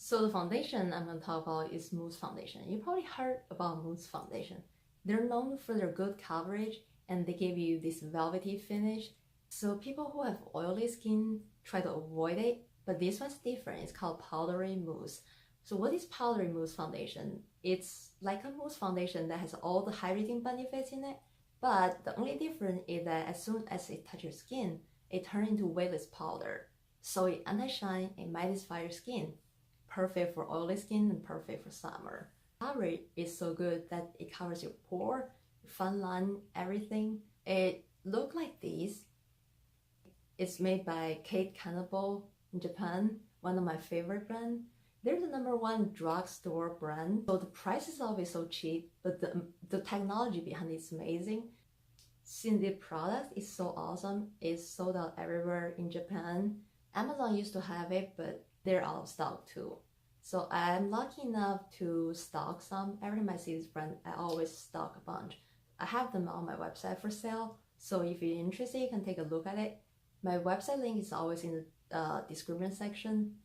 So the foundation I'm going to talk about is Mousse foundation. You probably heard about Mousse foundation. They're known for their good coverage and they give you this velvety finish. So people who have oily skin try to avoid it, but this one's different. It's called powdery mousse. So what is powdery mousse foundation? It's like a mousse foundation that has all the hydrating benefits in it, but the only difference is that as soon as it touches your skin, it turns into weightless powder. So it anti-shine and mattifies your skin. Perfect for oily skin and perfect for summer. Coverage is so good that it covers your pore, your fine line, everything. It looks like this. It's made by Kate Cannibal in Japan, one of my favorite brands. They're the #1 drugstore brand, so the price is always so cheap, but the technology behind it is amazing. Since the product is so awesome, it's sold out everywhere in Japan. Amazon used to have it, but they're out of stock too. So I'm lucky enough to stock some. Every time I see this brand, I always stock a bunch. I have them on my website for sale, so if you're interested, you can take a look at it. My website link is always in the description section.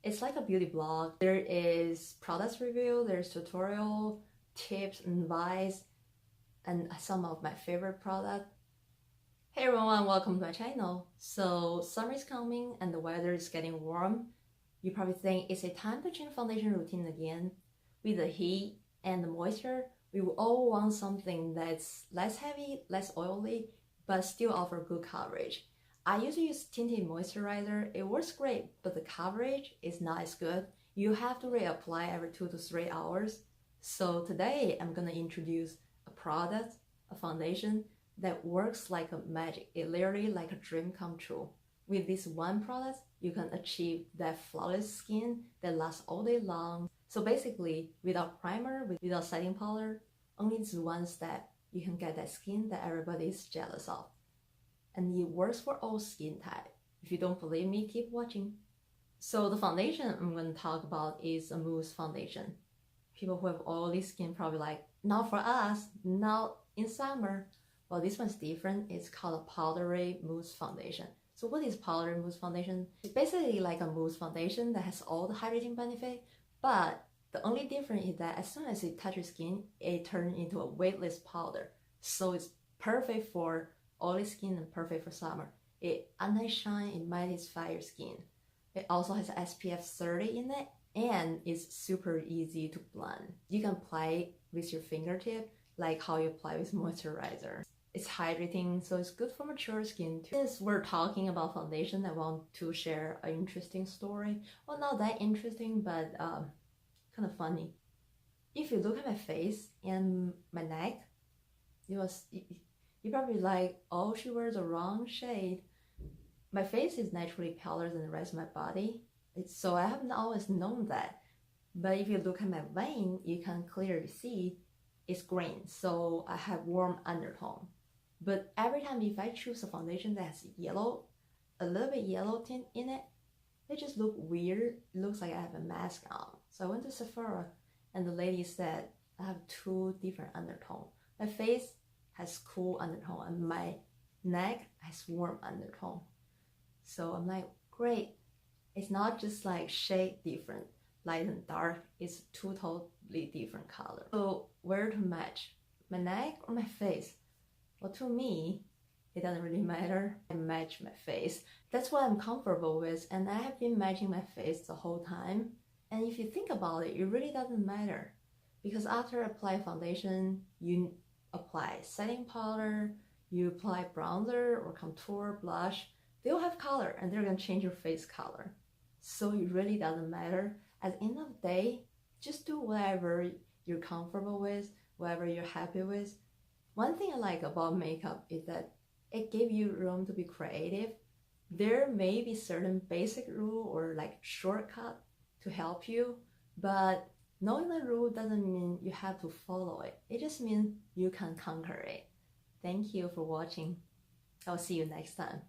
It's like a beauty blog. There is products review, there's tutorial, tips, and advice, and some of my favorite products. Hey everyone, welcome to my channel. So summer is coming and the weather is getting warm. You probably think, is it time to change foundation routine again? With the heat and the moisture, we will all want something that's less heavy, less oily, but still offer good coverage. I usually use tinted moisturizer. It works great, but the coverage is not as good. You have to reapply every 2 to 3 hours. So today I'm gonna introduce a product, a foundation that works like a magic. It literally like a dream come true. With this one product, you can achieve that flawless skin that lasts all day long. So basically, without primer, without setting powder, only this one step, you can get that skin that everybody is jealous of. And it works for all skin type. If you don't believe me, keep watching. So the foundation I'm going to talk about is a mousse foundation. People who have oily skin probably like, not for us, not in summer. Well, this one's different. It's called a powdery mousse foundation. So what is powdery mousse foundation? It's basically like a mousse foundation that has all the hydrating benefit, but the only difference is that as soon as it touches skin, it turns into a weightless powder. So it's perfect for oily skin and perfect for summer. It anti-shine, it mattifies your skin. It also has SPF 30 in it and it's super easy to blend. You can apply it with your fingertip like how you apply with moisturizer. It's hydrating, so it's good for mature skin too. Since we're talking about foundation, I want to share an interesting story. Well, not that interesting, but kind of funny. If you look at my face and my neck, you probably like, oh, she wears the wrong shade. My face is naturally paler than the rest of my body, so I haven't always known that. But if you look at my vein, you can clearly see it's green, so I have warm undertone. But every time if I choose a foundation that has yellow, a little bit yellow tint in it, it just looks weird. It looks like I have a mask on. So I went to Sephora and the lady said I have 2 different undertones. My face has cool undertone and my neck has warm undertone. So I'm like, great. It's not just like shade different, light and dark. It's 2 totally different colors. So where to match? My neck or my face? Well, to me, it doesn't really matter. I match my face. That's what I'm comfortable with, and I have been matching my face the whole time. And if you think about it, it really doesn't matter. Because after apply foundation, you apply setting powder, you apply bronzer or contour, blush. They'll have color and they're gonna change your face color. So it really doesn't matter. At the end of the day, just do whatever you're comfortable with, whatever you're happy with. One thing I like about makeup is that it gives you room to be creative. There may be certain basic rule or like shortcut to help you, but knowing the rule doesn't mean you have to follow it. It just means you can conquer it. Thank you for watching. I'll see you next time.